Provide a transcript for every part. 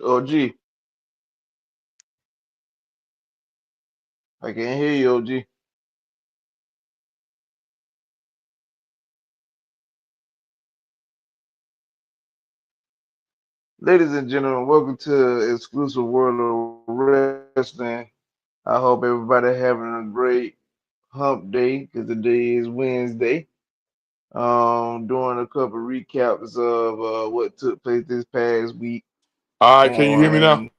OG, I can't hear you, OG. Ladies and gentlemen, welcome to Exclusive World of Wrestling. I hope everybody having a great hump day because the day is Wednesday. Doing a couple recaps of what took place this past week All right, can you hear me now? on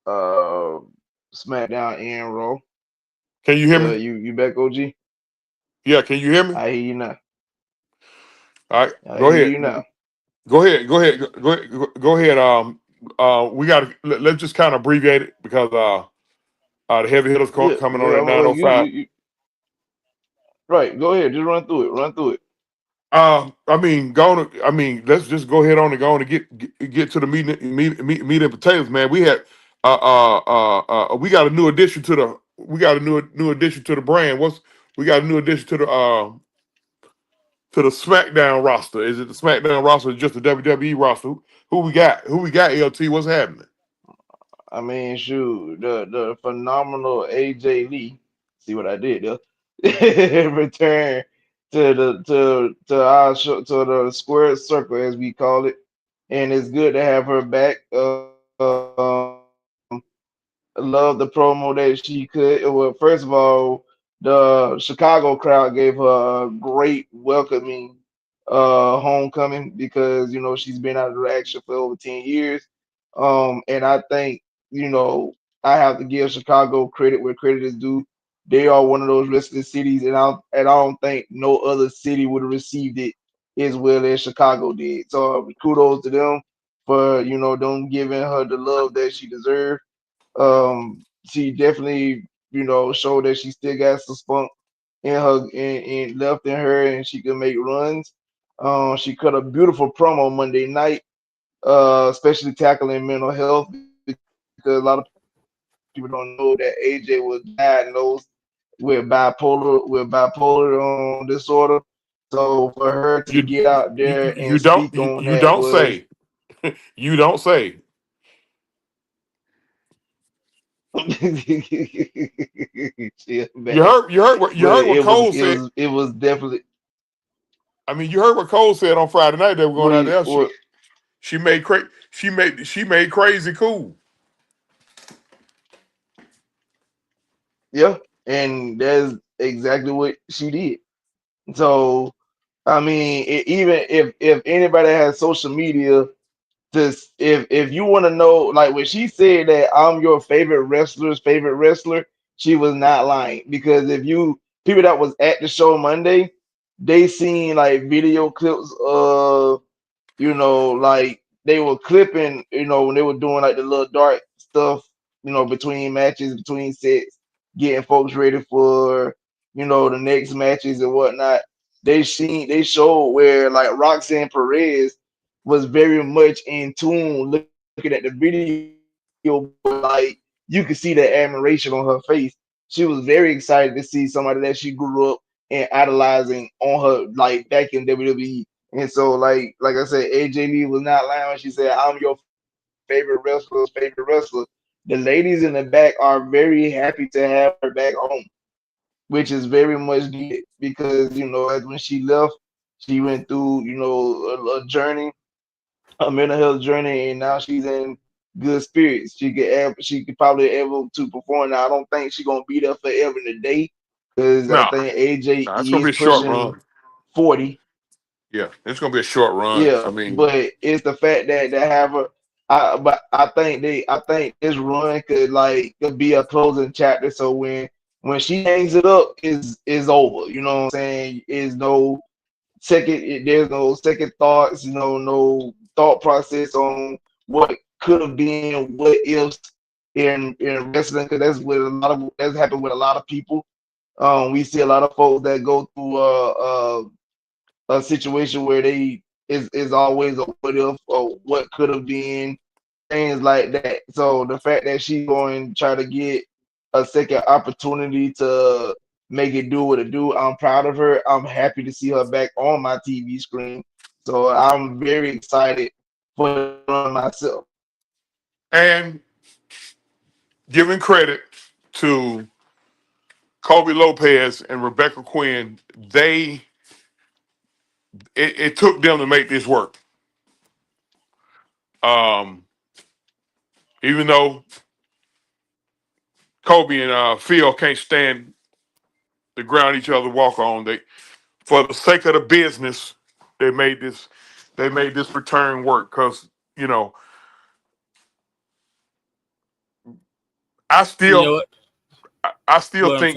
uh SmackDown and Raw. Can you hear me? You back, OG? Yeah, can you hear me? I hear you now. All right, I go hear ahead. you now. Go ahead. Go ahead. Go ahead. We got to let's just kind of abbreviate it because the heavy hitters Yeah, coming on yeah. at I'm like 9:05. right. Go ahead, just run through it. Run through it. I mean, let's just go ahead on and go on and get to the meat and potatoes, man. We got a new addition to the new addition to the brand. We got a new addition to the SmackDown roster. Is it the SmackDown roster or just the WWE roster? Who we got? Who we got? LT, what's happening? I mean, shoot, the phenomenal AJ Lee. See what I did there? Return to our to the square circle as we call it, and it's good to have her back. Love the promo that she could. Well, first of all, the Chicago crowd gave her a great welcoming homecoming because she's been out of the action for over 10 years. And I think, you know, I have to give Chicago credit where credit is due. They are one of those wrestling cities, and I don't think no other city would have received it as well as Chicago did. So kudos to them for them giving her the love that she deserved. She definitely, showed that she still got some spunk in her in left in her, and she can make runs. She cut a beautiful promo Monday night, especially tackling mental health because a lot of people don't know that AJ was diagnosed with bipolar disorder. So for her to You get out there and you speak don't on you that don't was say. You don't say. chill, You man. heard you But heard what it was Cole it said. was it was definitely I mean, you heard what Cole said on Friday night. They were going what out he there. what She made crazy cool. yeah, and that's exactly what she did. So I mean, even if anybody has social media, just if you want to know, like when she said that I'm your favorite wrestler's favorite wrestler, she was not lying because if you people that was at the show Monday, they seen like video clips of like they were clipping, when they were doing like the little dark stuff, between matches, between sets, getting folks ready for, the next matches and whatnot. They showed where like Roxanne Perez was very much in tune looking at the video, but like you could see the admiration on her face. She was very excited to see somebody that she grew up and idolizing on her like back in WWE. And so, like I said, AJ Lee was not lying when she said, "I'm your favorite wrestler's favorite wrestler." The ladies in the back are very happy to have her back home, which is very much needed because as when she left, she went through a journey, a mental health journey, and now she's in good spirits. She could probably able to perform. Now I don't think she's gonna be there forever in the day because I No, think AJ no, it's gonna is be a short pushing run. 40. Yeah, it's gonna be a short run. Yeah, I mean, but it's the fact that they have a. But I think this run could be a closing chapter. So when she hangs it up, is over. You know what I'm saying? Is no there's no second thoughts. No thought process on what could have been, what ifs in wrestling. Because that's happened with a lot of people. We see a lot of folks that go through a situation where they is always a what if or what could have been, things like that. So the fact that she's going to try to get a second opportunity to make it do what it do, I'm proud of her. I'm happy to see her back on my TV screen. So I'm very excited for the run myself. And giving credit to Kobe Lopez and Rebecca Quinn, it took them to make this work. Um, Even though Kobe and Phil can't stand the ground each other walk on, they for the sake of the business, they made this return work because you know I You know still what? I still Well, I'm think sorry.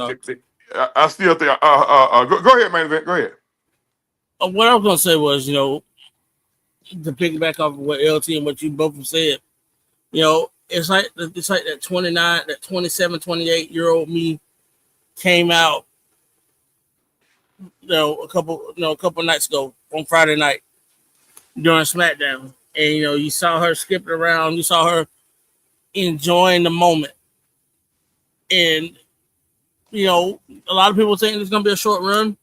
I still think go ahead, man. Go ahead. What I was gonna say was, to piggyback off of what LT and what you both have said, it's like that 29, that 27, 28-year-old me came out, a couple nights ago on Friday night during SmackDown, and you saw her skipping around, you saw her enjoying the moment, and a lot of people think it's gonna be a short run.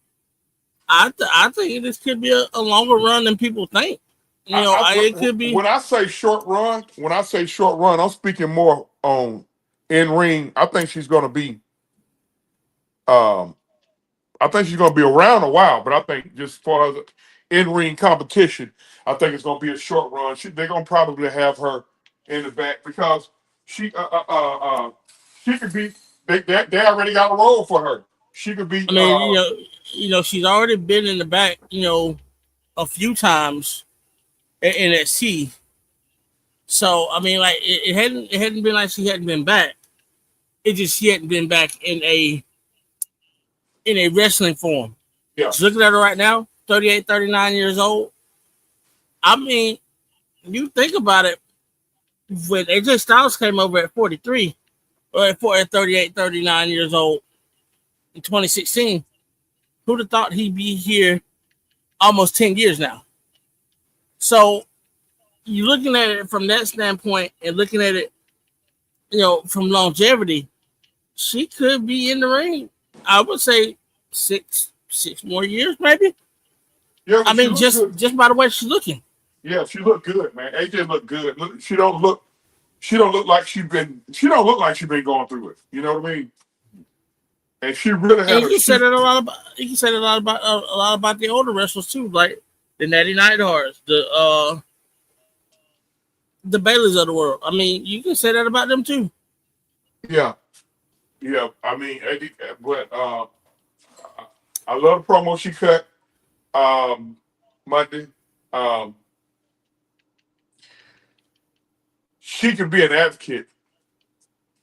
I think this could be a longer run than people think. It could be. When I say short run, I'm speaking more on in ring. Um, I think she's going to be around a while, but I think just for the in ring competition, I think it's going to be a short run. They're going to probably have her in the back because she she could be. They already got a role for her. She could be. I mean, she's already been in the back, a few times in NXT. So I mean, like it hadn't been like she hadn't been back. It just she hadn't been back in a wrestling form. Yeah. Just looking at her right now, 38, 39 years old. I mean, you think about it, when AJ Styles came over at 43, or at 38, 39 years old in 2016, who'd have thought he'd be here almost 10 years now? So you're looking at it from that standpoint and looking at it, from longevity, she could be in the ring. I would say six more years, maybe. Yeah, I but she mean, looked just good. just by the way she's looking. Yeah, she looked good, man. AJ looked good. She don't look. She don't look like she's been. She don't look like she's been going through it. You know what I mean? And she really And had you a can say she. that a lot about a lot about the older wrestlers too, like the Natty Neidharts, the Baileys of the world. I mean, you can say that about them too. Yeah, yeah. I mean, but I love the promo she cut Monday. Um, she could be an advocate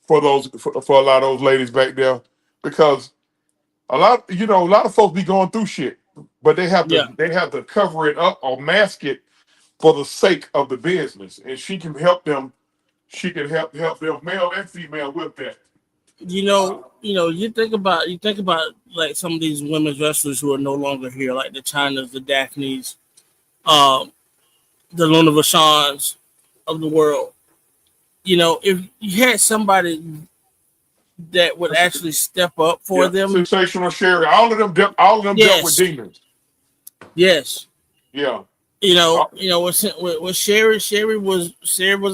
for for a lot of those ladies back there because a lot of folks be going through shit, but Yeah, they have to cover it up or mask it for the sake of the business, and she can help them. She can help them, male and female, with that. you think about like some of these women's wrestlers who are no longer here, like the Chynas, the Daphnes, um, the Luna Vachons of the world. If you had somebody that would actually step up for Yeah, them, sensational Sherry. All of them dealt with yes, demons. yes. Yeah, Uh, With Sherry was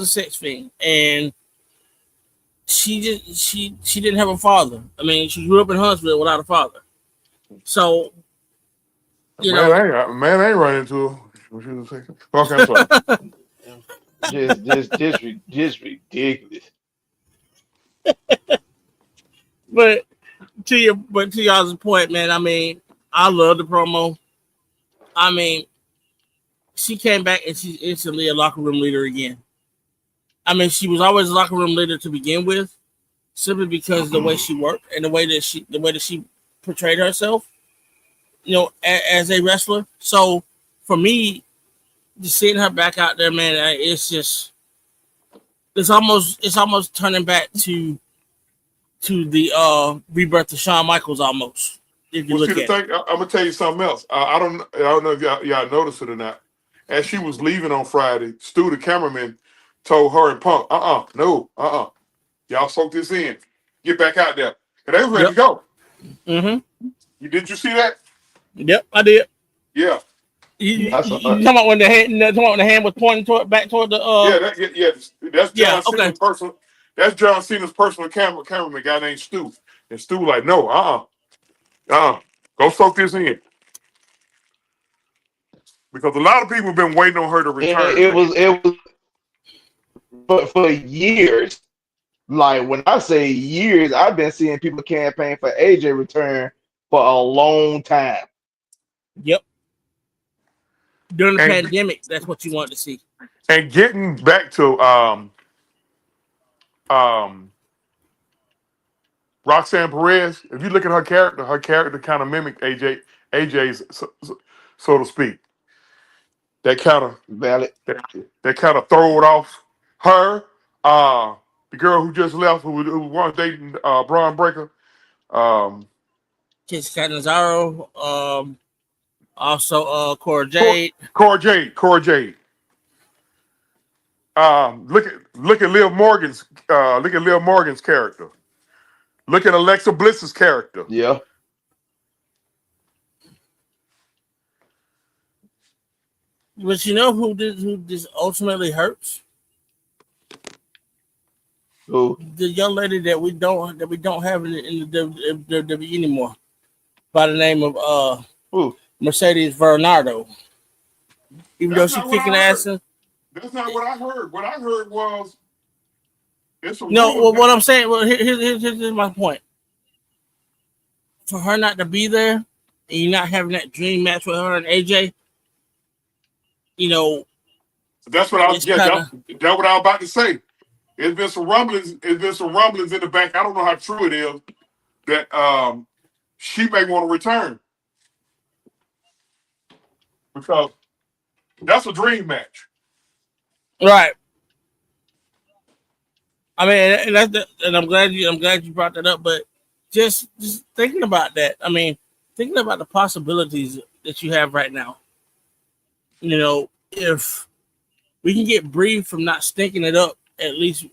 a sex fiend, and she didn't have a father. I mean, she grew up in Huntsville without a father. So you know, man, I ain't running into her. What you say? Okay, I'm sorry. Just ridiculous. but to y'all's point, man. I mean, I love the promo. I mean, she came back and she's instantly a locker room leader again. I mean, she was always a locker room leader to begin with, simply because of the way she worked and the way that she portrayed herself, as a wrestler. So for me, just seeing her back out there, man, it's almost turning back to the rebirth of Shawn Michaels almost. If you Well, see, look the at it. thing, I'm gonna tell you something else. I don't know if y'all noticed it or not. As she was leaving on Friday, Stu, the cameraman, told her and Punk, no, y'all soak this in. Get back out there. And they was ready Yep. to go. Mm-hmm. You see that? Yep, I did. Yeah. I saw You it. talking about when the hand, was pointing toward back toward the Yeah, that's yeah, John okay. Cena's personal. That's John Cena's personal cameraman guy named Stu. And Stu like, no, go soak this in because a lot of people have been waiting on her to And return, man. it was for years. Like when I say years, I've been seeing people campaign for AJ return for a long time. Yep. During the And pandemic, that's what you want to see. getting back to um Roxanne Perez, if you look at her character kind of mimic AJ's so to speak. That kind of Valid. that kind of throw it off her. The girl who just left, who was dating Braun Breaker. Um, Kiss Catanzaro, also Cora Jade. Cora Jade. Look at Liv Morgan's character. Look at Alexa Bliss's character. Yeah. But you know who this ultimately hurts? Who? The young lady that we don't have in the WWE anymore, by the name of Who? Mercedes Bernardo. Even though That's she not what kicking I ass. heard. That's not what I heard. What I heard was it's some No, rumors well, that what I'm saying, well, here's my point. For her not to be there, and you not having that dream match with her and AJ, you know, that's what I was it's kind of that's what I was about to say. It's been some rumblings. It's been some rumblings in the back. I don't know how true it is that she may want to return because that's a dream match. right. I mean, and I'm glad you brought that up. But just thinking about that, I mean, thinking about the possibilities that you have right now. You know, if we can get Bree from not stinking it up at least,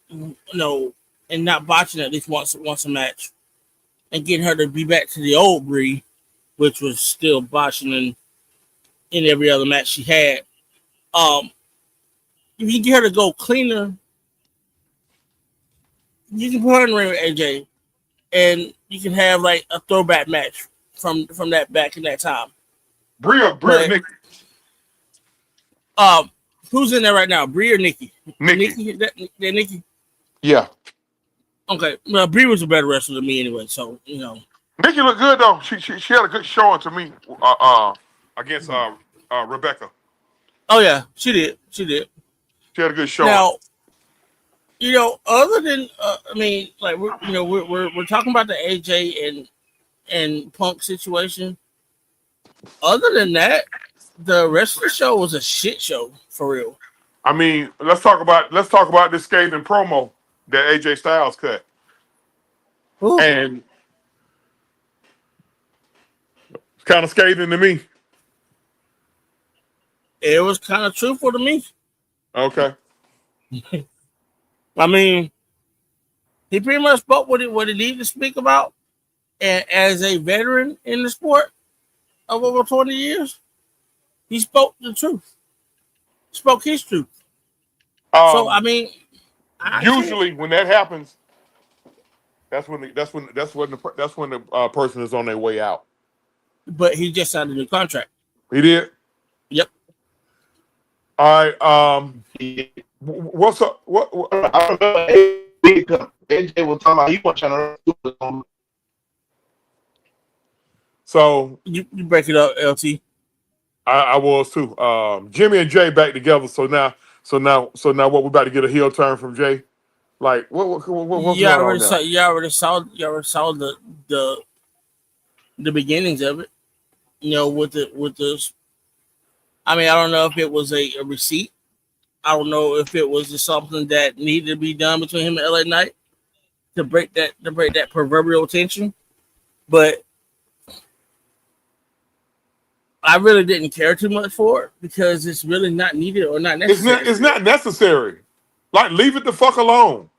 and not botching at least once a match, and getting her to be back to the old Bree, which was still botching in every other match she had. If you get her to go cleaner, you can put her in the ring with AJ, and you can have like a throwback match from that back in that time. Bria But Nikki. um, who's in there right now? Bree or Nikki? Nikki. Nikki, that Nikki. Yeah. Okay, well, Bree was a better wrestler than me anyway, so Nikki looked good though. She had a good showing to me against Rebecca. Oh yeah, she did. She had a good showing. Now, other than I mean, like we're talking about the AJ and Punk situation. Other than that, the rest of the show was a shit show for real. I mean, let's talk about this scathing promo that AJ Styles cut. Ooh, And it's kind of scathing to me. it was kind of truthful to me. Okay. I mean, he pretty much spoke what he needed to speak about, and as a veteran in the sport of over 20 years, he spoke the truth. Spoke his truth. So I Um, mean, I can't. usually when that happens, that's when the person is on their way out. But he just signed a new contract. He did. Yep. All right. Yeah. What's up? What? I remember AJ was talking about he was trying to. So You break it up, LT. I was too. Jimmy and Jay back together. So now, what we about to get a heel turn from Jay? Like what's going on now? You already saw the the beginnings of it. With the. I mean, I don't know if it was a receipt. I don't know if it was just something that needed to be done between him and LA Knight to break that proverbial tension. But I really didn't care too much for it because it's really not needed or not It's not. necessary. It's not necessary. Like leave it the fuck alone.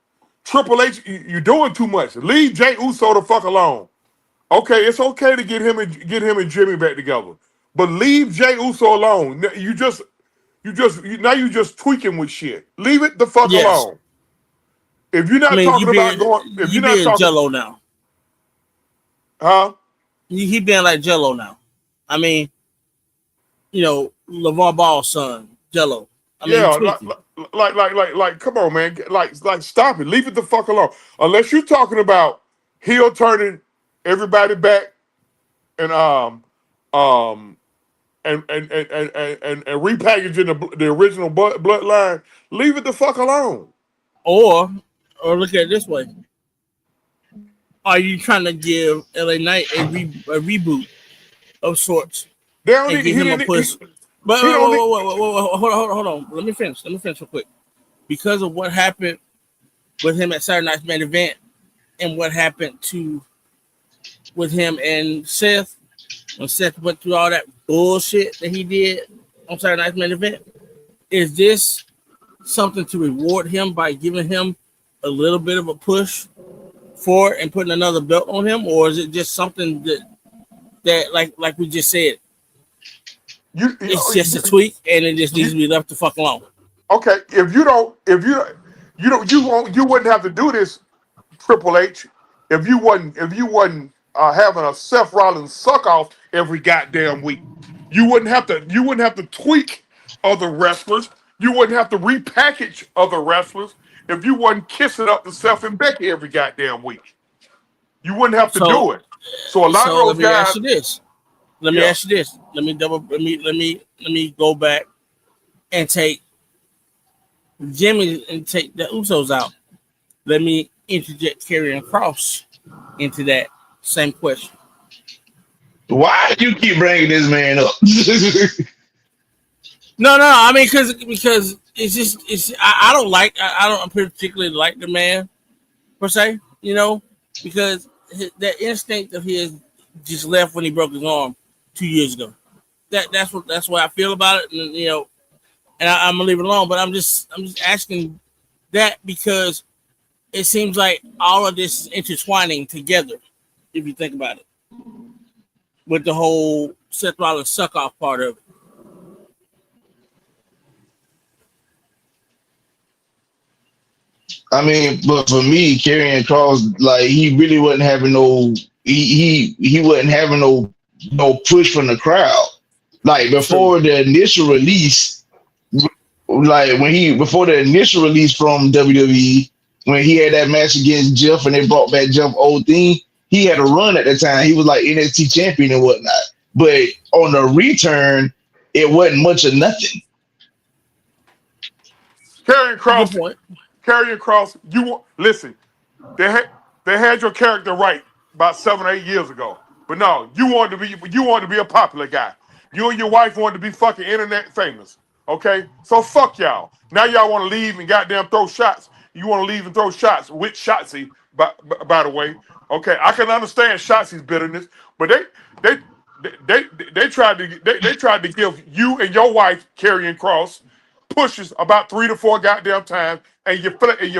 Triple H, you're doing too much. Leave Jay Uso the fuck alone. Okay, it's okay to get him and Jimmy back together, but leave Jay Uso alone. Now you just tweaking with shit. Leave it the fuck Yes. alone. If you're I not mean, talking about going, if you you're not being talking, Jello now. huh? He being like Jello now. I mean, LeVar Ball's son, Jello. I mean, he Yeah, tweaking. come on, man. Stop it. Leave it the fuck alone. Unless you're talking about heel turning everybody back and um and repackaging the original bloodline, leave it the fuck alone. Or, look at it this way: are you trying to give LA Knight a reboot of sorts They don't and need, give he him a didn't push? But he don't need, hold on. Let me finish. Real quick. Because of what happened with him at Saturday Night's main event and what happened with him and Seth when Seth went through all that bullshit that he did on Saturday Night's main event, is this something to reward him by giving him a little bit of a push for it and putting another belt on him, or is it just something that like we just said, you, it's just a tweak and it just needs you to be left the fuck alone? okay. You wouldn't have to do this, Triple H, if you wasn't having a Seth Rollins suck off every goddamn week. You wouldn't have to tweak other wrestlers. You wouldn't have to repackage other wrestlers if you wasn't kissing up to Seth and Becky every goddamn week. You wouldn't have to So do it. So a lot of so let those me ask guys, you this. Let me yeah. ask you this. Let me go back and take Jimmy and take the Usos out. Let me interject Karrion Cross into that same question. Why do you keep bringing this man up? No, no, I mean because I don't I don't particularly like the man per se, because that instinct of his just left when he broke his arm 2 years ago. That's what I feel about it, and I'm gonna leave it alone. But I'm just asking that because it seems like all of this is intertwining together. If you think about it, with the whole Seth Rollins suck off part of it. I mean, but for me, Karrion Cross, like he really wasn't having no he wasn't having no push from the crowd. Like True. before the initial release, like when he before the initial release from WWE, when he had that match against Jeff and they brought back Jeff old thing, he had a run at the time. He was like NXT champion and whatnot. But on the return, it wasn't much of nothing. Karrion Good Cross, point. Karrion Cross, listen. They had they had your character right about 7 or 8 years ago. But no, you wanted to be a popular guy. You and your wife wanted to be fucking internet famous. Okay? So fuck y'all. Now y'all want to leave and goddamn throw shots. You want to leave and throw shots with Shotzi, by the way. Okay, I can understand Shotzi's bitterness, but they they tried to give you and your wife, Karrion Cross, pushes about 3 to 4 goddamn times, and you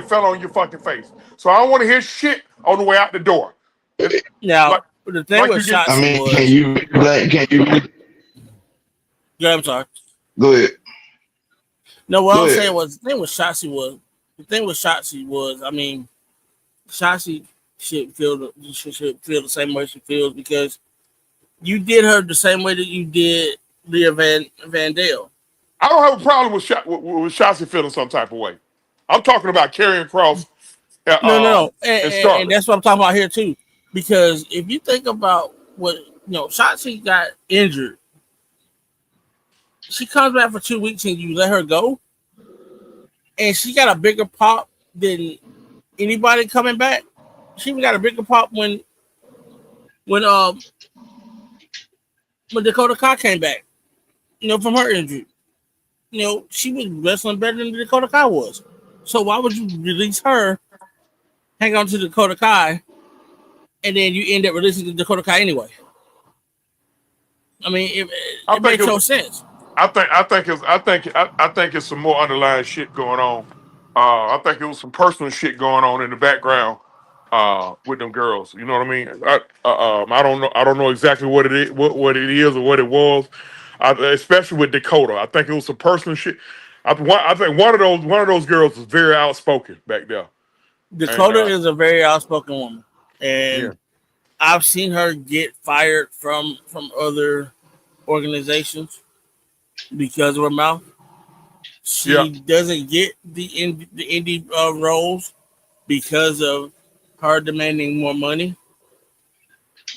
fell on your fucking face. So I don't want to hear shit on the way out the door. It, Now like the thing like with you get. I Shotzi mean, was, can you yeah, I'm sorry. go ahead. No, what I Go was ahead. saying was I mean, Shotzi should feel the same way she feels because you did her the same way that you did Leah Van Dale. I don't have a problem with Shotzi feeling some type of way. I'm talking about Karrion Cross No, no, no, and and Charlotte. that's what I'm talking about here too. Because if you think about what Shotzi got injured, she comes back for 2 weeks and you let her go, and she got a bigger pop than anybody coming back. She even got a bigger pop when um when Dakota Kai came back, from her injury. She was wrestling better than Dakota Kai was. So why would you release her, hang on to Dakota Kai, and then you end up releasing the Dakota Kai anyway? I mean, I it think makes it no was, sense. I think it's some more underlying shit going on. I think it was some personal shit going on in the background. with them girls. You know what I mean? I don't know exactly what it is, what it is or what it was. Especially with Dakota, I think it was some personal shit. I think one of those girls was very outspoken back there, and Dakota is a very outspoken woman, yeah, and I've seen her get fired from other organizations because of her mouth. yeah, She doesn't get the indie roles because of her demanding more money.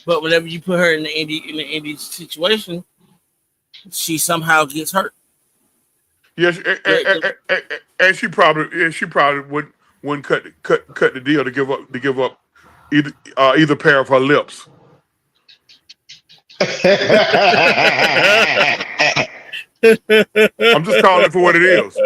But whenever you put her in the indie situation, she somehow gets hurt. yeah, The, and she probably wouldn't cut the deal to give up either pair of her lips. I'm just calling it for what it is.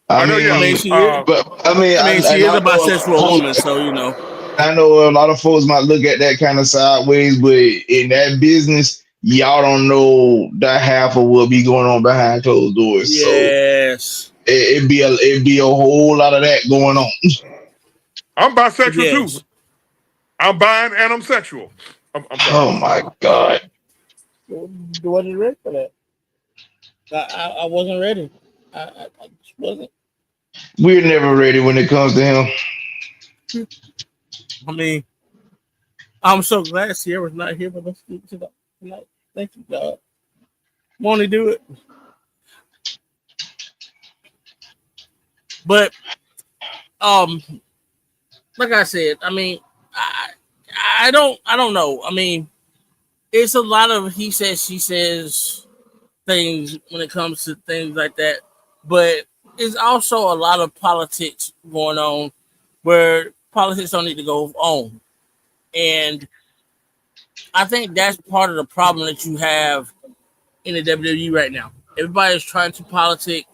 I I know, I yeah. mean, mean, she is. but I mean, I mean, she I is know a a lot of bisexual woman, folks. so you know. I know a lot of folks might look at that kind of sideways, but in that business, y'all don't know the half of what be going on behind closed doors. So Yes. it'd be a whole lot of that going on. I'm bisexual too. Yes. I'm bi and I'm sexual. I'm sorry. Oh my God, Wasn't ready for that. I wasn't ready. I just wasn't. we're never ready when it comes to him. I mean, I'm so glad Sierra's not here with us tonight. Thank you, God. Won't he do it? But um, like I said, I mean, I I don't know. I mean, it's a lot of he says she says things when it comes to things like that, but it's also a lot of politics going on where politics don't need to go on, and I think that's part of the problem that you have in the WWE right now. Everybody's trying to politic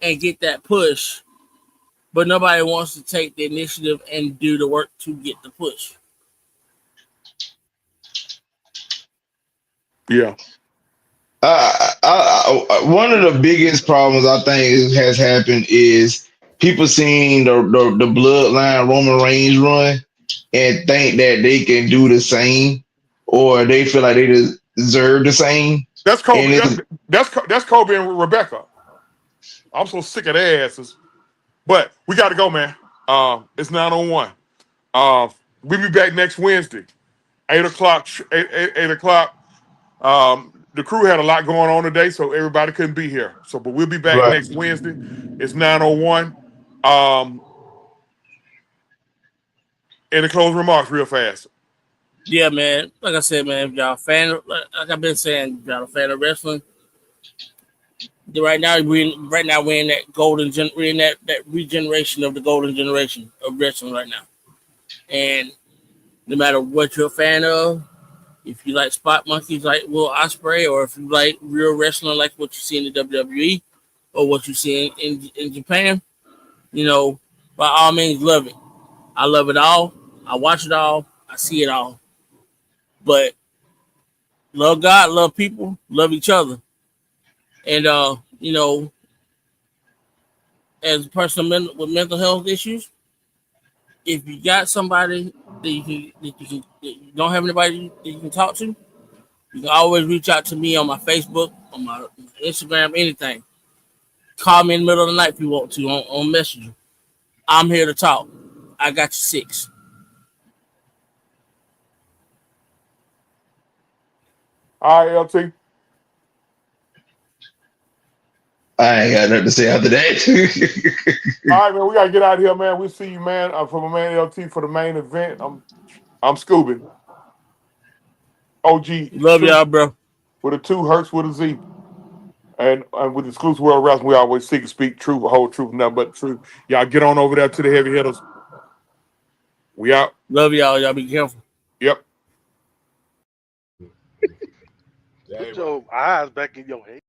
and get that push, but nobody wants to take the initiative and do the work to get the push. Yeah. One of the biggest problems I think has happened is people seeing the bloodline Roman Reigns run and think that they can do the same, or they feel like they deserve the same. That's And Kobe. it's That's Kobe and Rebecca. I'm so sick of their asses. But we got to go, man. It's 9:01. Uh, we'll be back next Wednesday, 8 o'clock. 8 o'clock. The crew had a lot going on today, so everybody couldn't be here. But we'll be back right. next Wednesday. It's 9:01. Um, any closing remarks, real fast. Yeah, man. Like I said, man, if y'all fan, like I've been saying, if y'all a fan of wrestling, we're in that we're in that regeneration of the golden generation of wrestling right now. And no matter what you're a fan of, if you like spot monkeys like Will Ospreay, or if you like real wrestling like what you see in the WWE or what you see in Japan, you know, by all means, love it. I love it all. I watch it all. I see it all. But love God, love people, love each other. And as a person with mental health issues, if you got somebody that you don't have anybody that you can talk to, you can always reach out to me on my Facebook, on my Instagram, anything. Call me in the middle of the night if you want to on Messenger. I'm here to talk. I got you six. All right, LT. I ain't got nothing to say after that. All right, man. We gotta get out of here, man. We'll see you, man. For my man LT for the main event. I'm Scooby. OG Love Truth y'all, bro. with a two, Hurts with a Z. And with exclusive world wrestling, we always seek and speak truth, whole truth, nothing but the truth. Y'all get on over there to the heavy hitters. We out. Love y'all. Y'all be careful. Yep. Put your eyes back in your head.